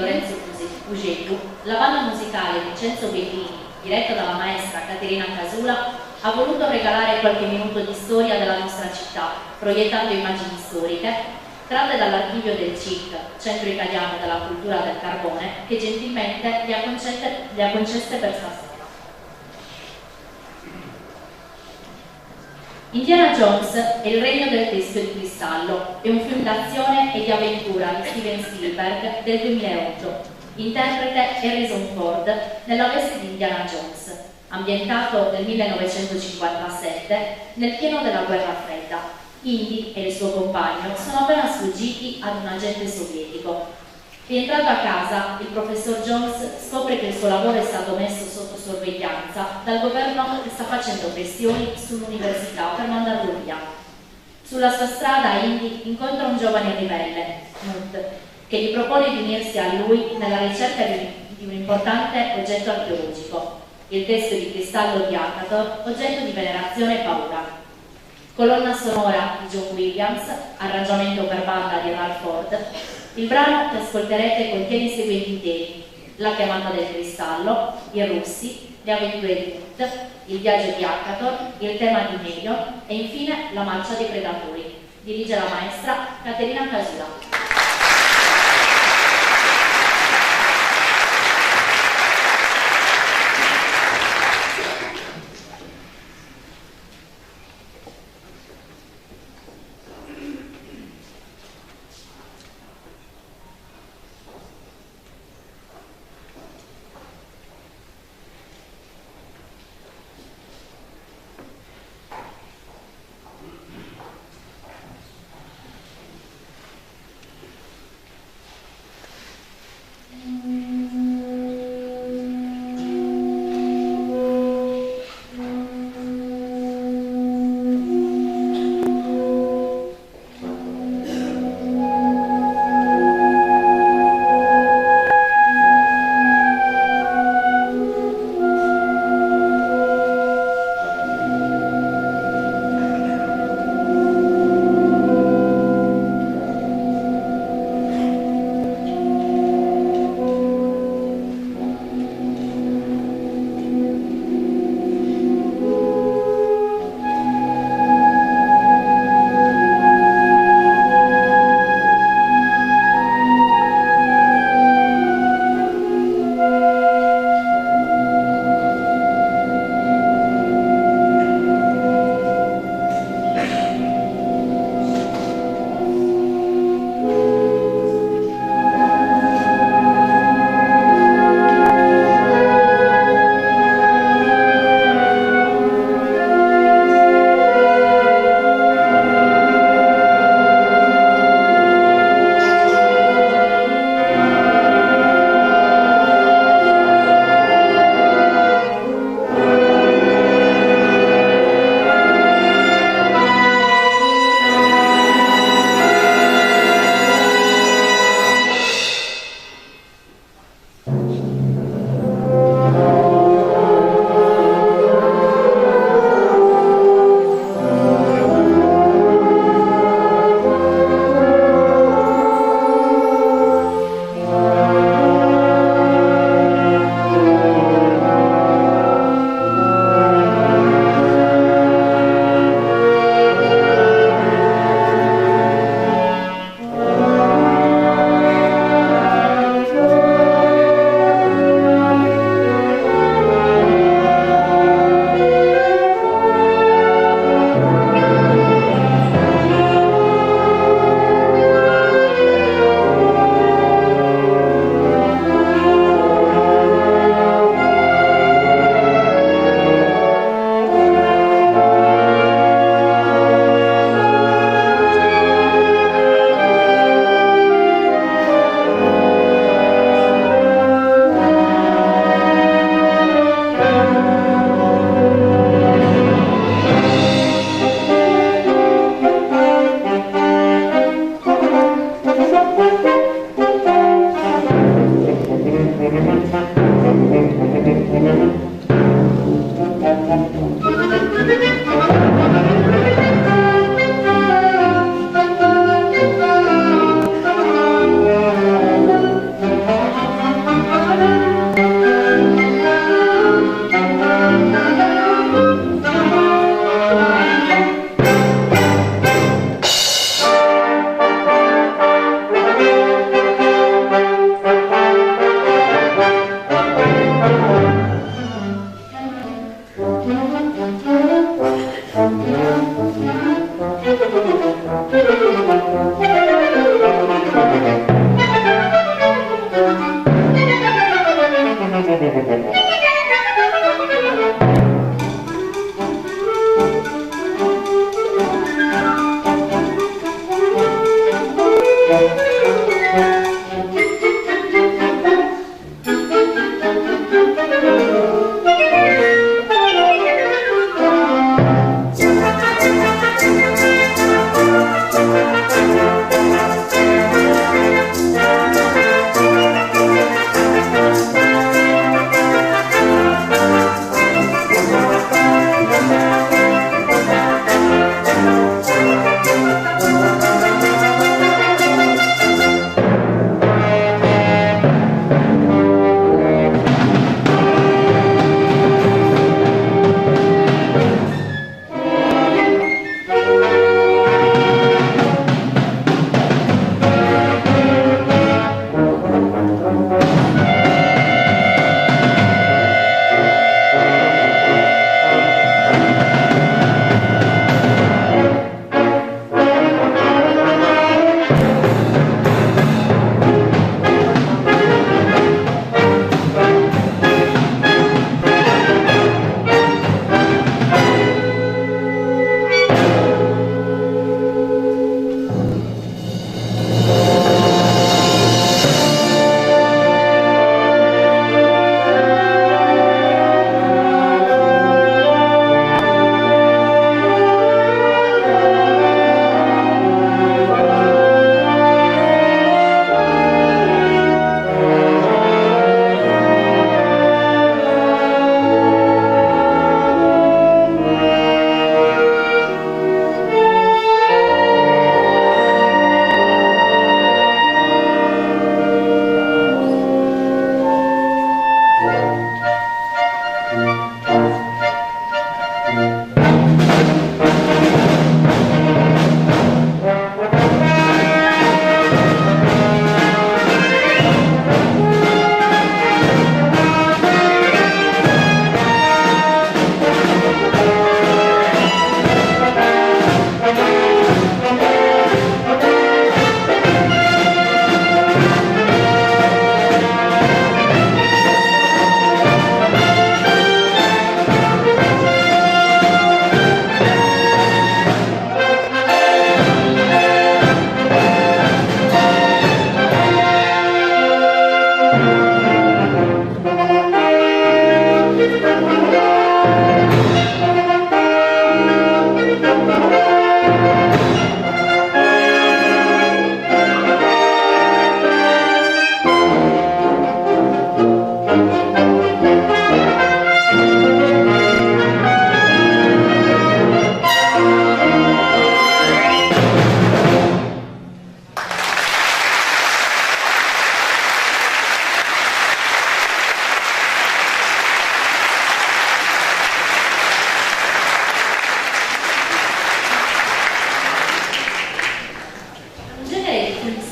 Lorenzo Pugellu, la banda musicale Vincenzo Bellini, diretta dalla maestra Caterina Casula, ha voluto regalare qualche minuto di storia della nostra città, proiettando immagini storiche, tratte dall'archivio del CIC, Centro Italiano della Cultura del Carbone, che gentilmente le ha concesse per stasera. Indiana Jones è il regno del teschio di cristallo, è un film d'azione e di avventura di Steven Spielberg del 2008. Interprete Harrison Ford nella veste di Indiana Jones, ambientato nel 1957 nel pieno della guerra fredda. Indy e il suo compagno sono appena sfuggiti ad un agente sovietico. Rientrato a casa, il professor Jones scopre che il suo lavoro è stato messo sotto sorveglianza dal governo che sta facendo pressioni sull'università per mandarlo via. Sulla sua strada Indy incontra un giovane ribelle, Nut, che gli propone di unirsi a lui nella ricerca di un importante oggetto archeologico, il teschio di cristallo di Akator, oggetto di venerazione e paura. Colonna sonora di John Williams, arrangiamento per banda di Ralph Ford. Il brano che ascolterete contiene i seguenti temi: La chiamata del cristallo, i russi, le avventure di Nut, il viaggio di Akator, il tema di Melion e infine la marcia dei predatori. Dirige la maestra Caterina Casula.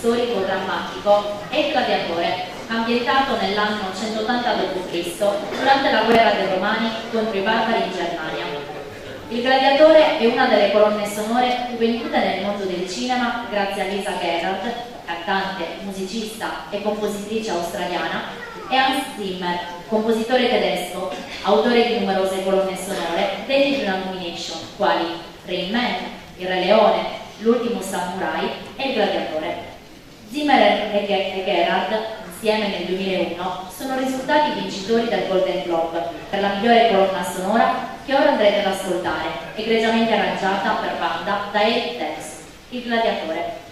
storico-drammatico è Il Gladiatore, ambientato nell'anno 180 d.C. durante la guerra dei Romani contro i barbari in Germania. Il Gladiatore è una delle colonne sonore più vendute nel mondo del cinema grazie a Lisa Gerrard, cantante, musicista e compositrice australiana, e Hans Zimmer, compositore tedesco, autore di numerose colonne sonore degne di una nomination, quali Rain Man, Il Re Leone, L'Ultimo Samurai e Il Gladiatore. Zimmer e Gerrard, insieme nel 2001, sono risultati vincitori del Golden Globe per la migliore colonna sonora che ora andrete ad ascoltare, egregiamente arrangiata per banda da Eric Tex, Il Gladiatore.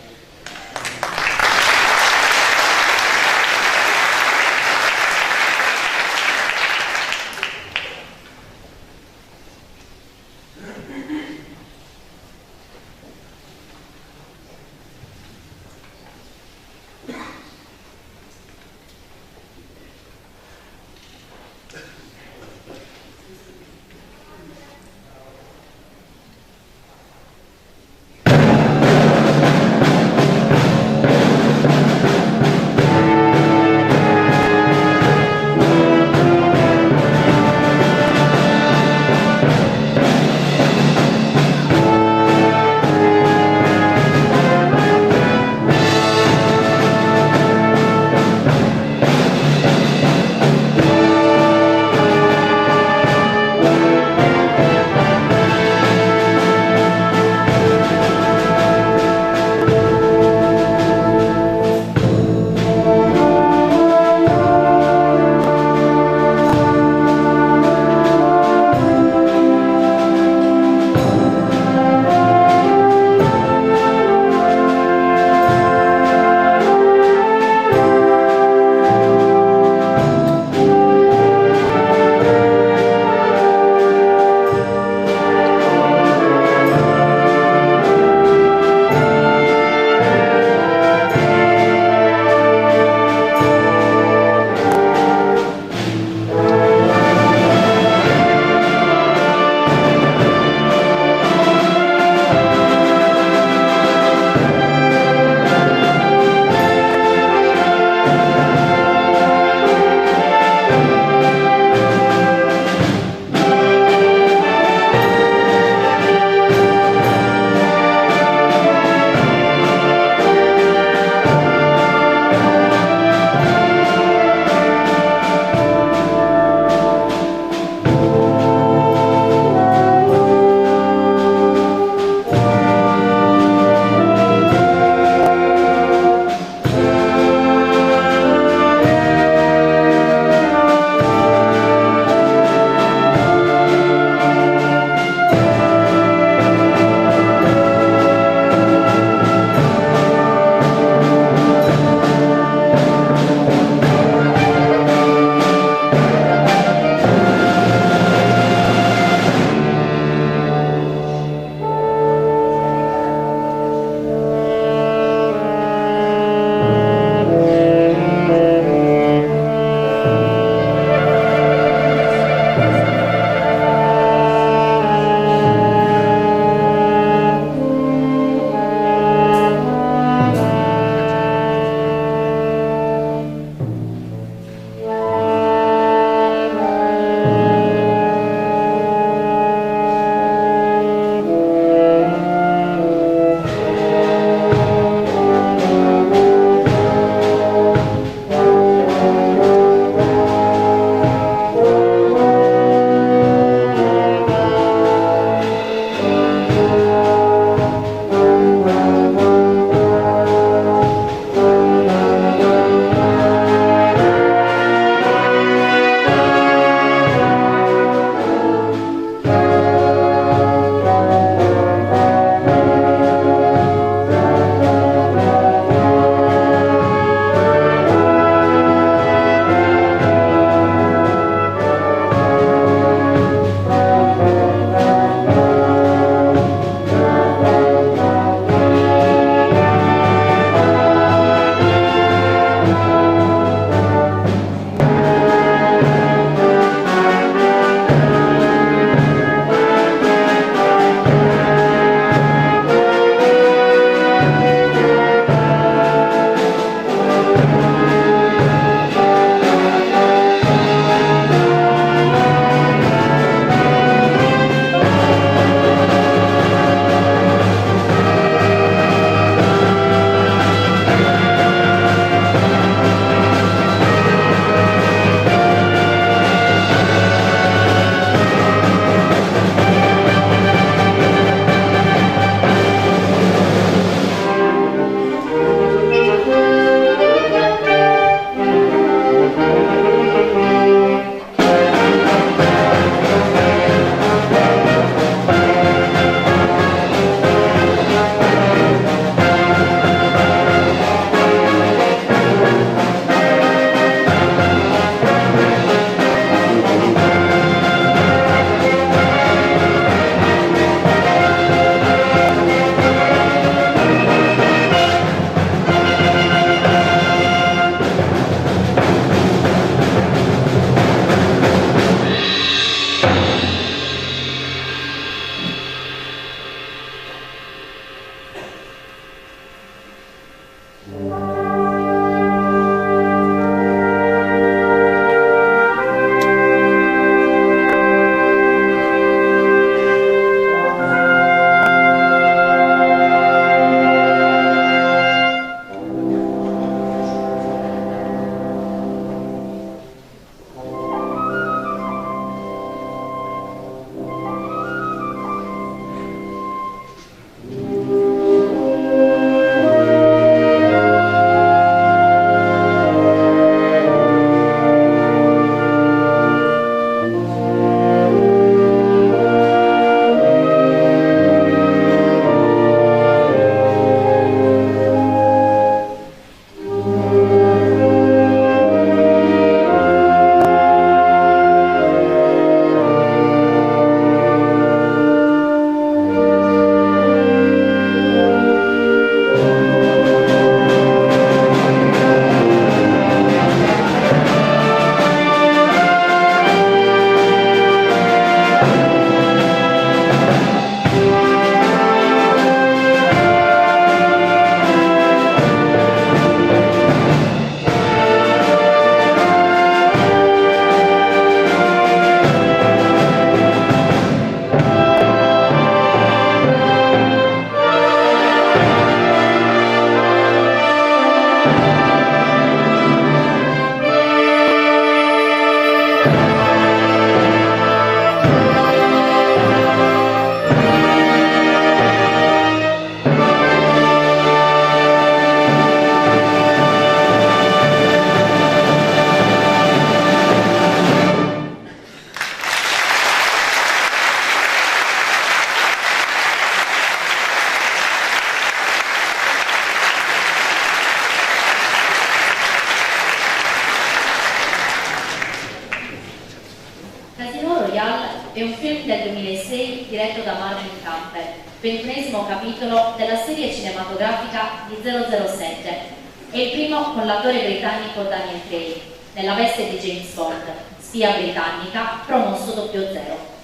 è un film del 2006 diretto da Martin Campbell, 21esimo capitolo della serie cinematografica di 007. È il primo con l'attore britannico Daniel Craig, nella veste di James Bond, spia britannica, promosso 00.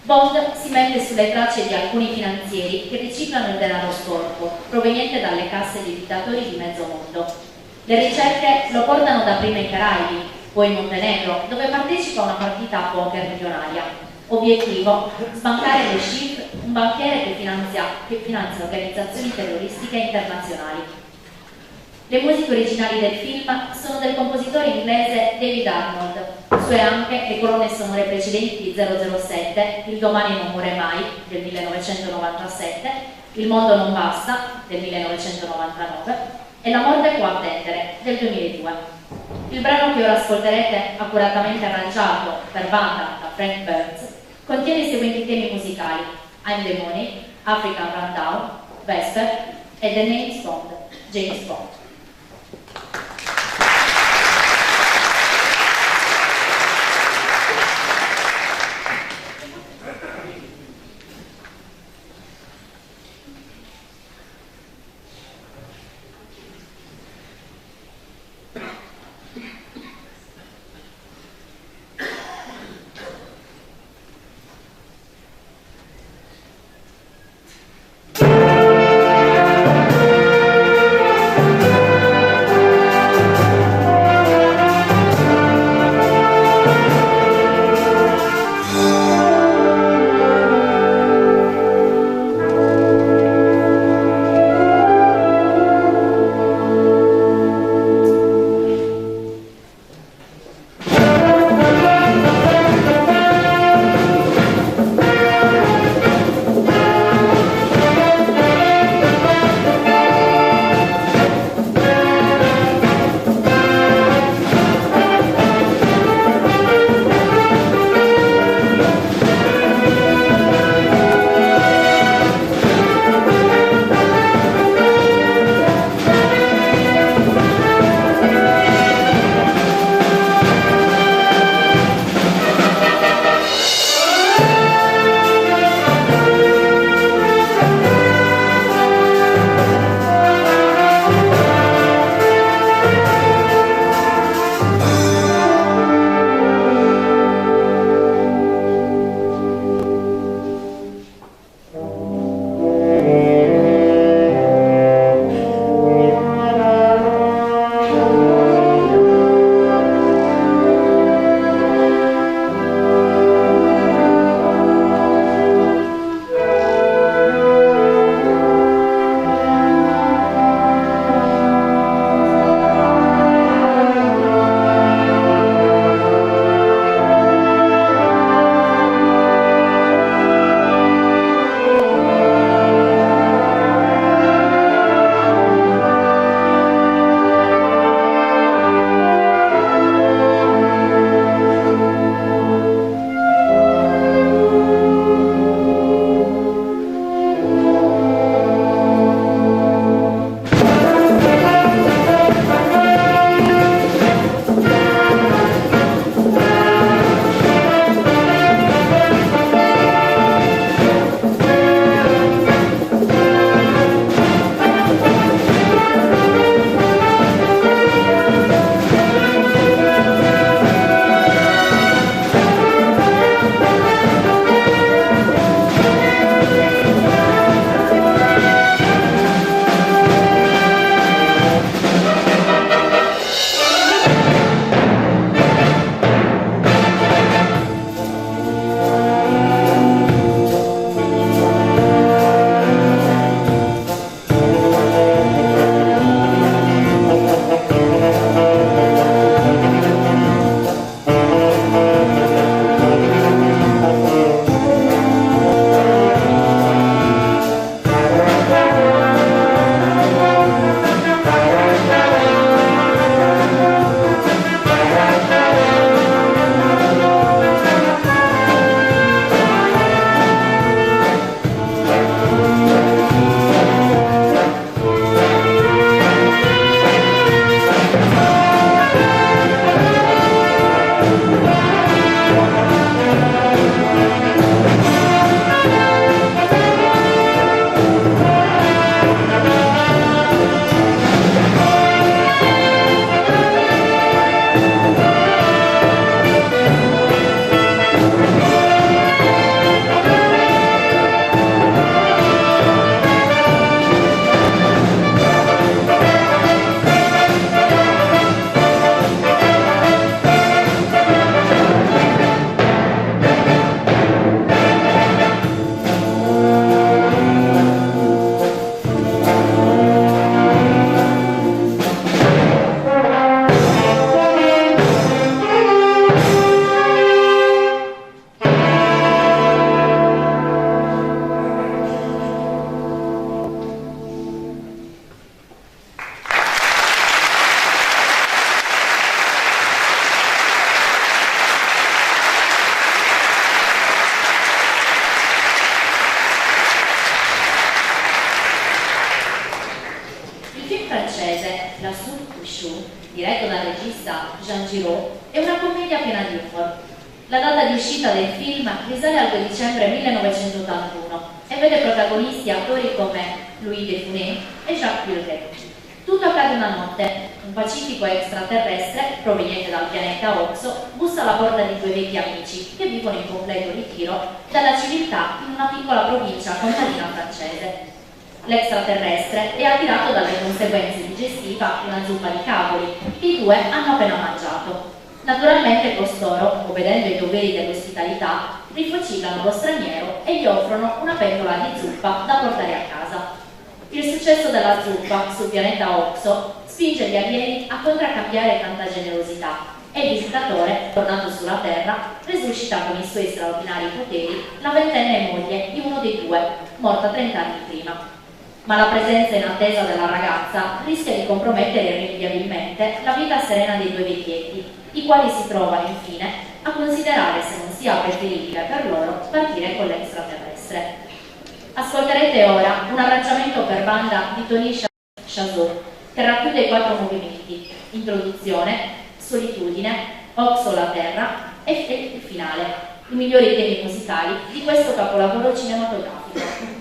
Bond si mette sulle tracce di alcuni finanzieri che riciclano il denaro sporco, proveniente dalle casse dei dittatori di mezzo mondo. Le ricerche lo portano dapprima ai Caraibi, poi in Montenegro, dove partecipa a una partita a poker milionaria. Obiettivo: sbancare le SHIF, un banchiere che finanzia organizzazioni terroristiche internazionali. Le musiche originali del film sono del compositore inglese David Arnold, sue anche le colonne sonore precedenti di 007, Il domani non muore mai, del 1997, Il mondo non basta, del 1999, e La morte può attendere, del 2002. Il brano che ora ascolterete, accuratamente arrangiato per banda da Frank Burns, contiene i seguenti temi musicali: I'm the Money, African Rundown, Vesper e The Name's Bond, James Bond. piena di humor. La data di uscita del film risale al 2 dicembre 1981 e vede protagonisti attori come Louis de Funès e Jacques Villeray. Tutto accade una notte. Un pacifico extraterrestre, proveniente dal pianeta Oxo, bussa alla porta di due vecchi amici che vivono in completo ritiro dalla civiltà in una piccola provincia contadina francese. L'extraterrestre è attirato dalle conseguenze digestive di una zuppa di cavoli che i due hanno appena mangiato. Naturalmente costoro, obbedendo ai doveri dell'ospitalità, rifocillano lo straniero e gli offrono una pentola di zuppa da portare a casa. Il successo della zuppa sul pianeta Oxo spinge gli alieni a contraccambiare tanta generosità e il visitatore, tornato sulla Terra, resuscita con i suoi straordinari poteri la ventenne moglie di uno dei due, morta 30 anni prima. Ma la presenza inattesa della ragazza rischia di compromettere irrimediabilmente la vita serena dei due vecchietti, i quali si trovano infine a considerare se non sia preferibile per loro partire con l'extraterrestre. Ascolterete ora un arrangiamento per banda di Tony Chazot che racchiude i 4 movimenti: introduzione, solitudine, Oxo la terra e il finale, i migliori temi musicali di questo capolavoro cinematografico.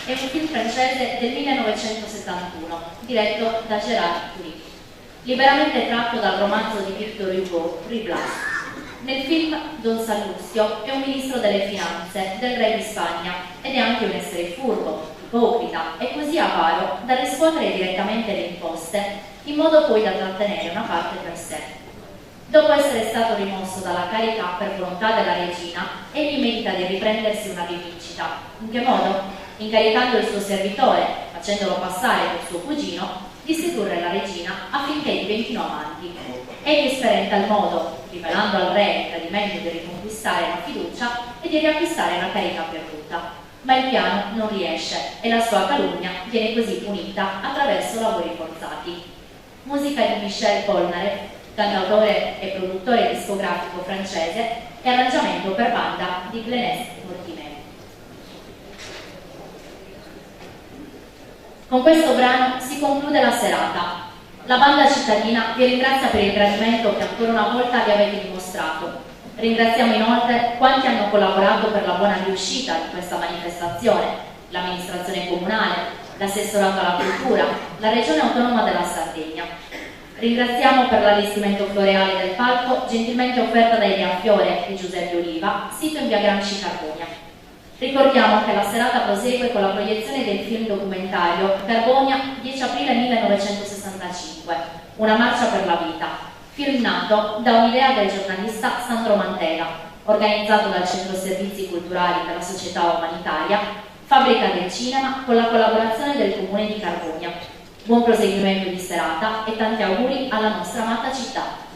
È un film francese del 1971, diretto da Gérard Philippe, liberamente tratto dal romanzo di Victor Hugo, Ruy Blas. Nel film Don Sallustio è un ministro delle finanze del re di Spagna ed è anche un essere furbo, ipocrita e così avaro da riscuotere direttamente le imposte, in modo poi da trattenere una parte per sé. Dopo essere stato rimosso dalla carica per volontà della regina, egli medita di riprendersi una rivincita. In che modo? Incaricando il suo servitore, facendolo passare per suo cugino, di sedurre la regina affinché diventino amanti. Egli spera in tal modo, rivelando al re il tradimento di riconquistare la fiducia e di riacquistare la carica perduta. Ma il piano non riesce e la sua calunnia viene così punita attraverso lavori forzati. Musica di Michel Polnareff, cantautore e produttore discografico francese, e arrangiamento per banda di Glenès Mortimer. Con questo brano si conclude la serata. La banda cittadina vi ringrazia per il gradimento che ancora una volta vi avete dimostrato. Ringraziamo inoltre quanti hanno collaborato per la buona riuscita di questa manifestazione: l'amministrazione comunale, l'assessorato alla cultura, la regione autonoma della Sardegna. Ringraziamo per l'allestimento floreale del palco, gentilmente offerta da Elia Fiore e Giuseppe Oliva, sito in via Gramsci Carbonia. Ricordiamo che la serata prosegue con la proiezione del film documentario Carbonia 10 aprile 1965, una marcia per la vita, film nato da un'idea del giornalista Sandro Mantela, organizzato dal Centro Servizi Culturali per la Società Umanitaria, Fabbrica del Cinema, con la collaborazione del Comune di Carbonia. Buon proseguimento di serata e tanti auguri alla nostra amata città.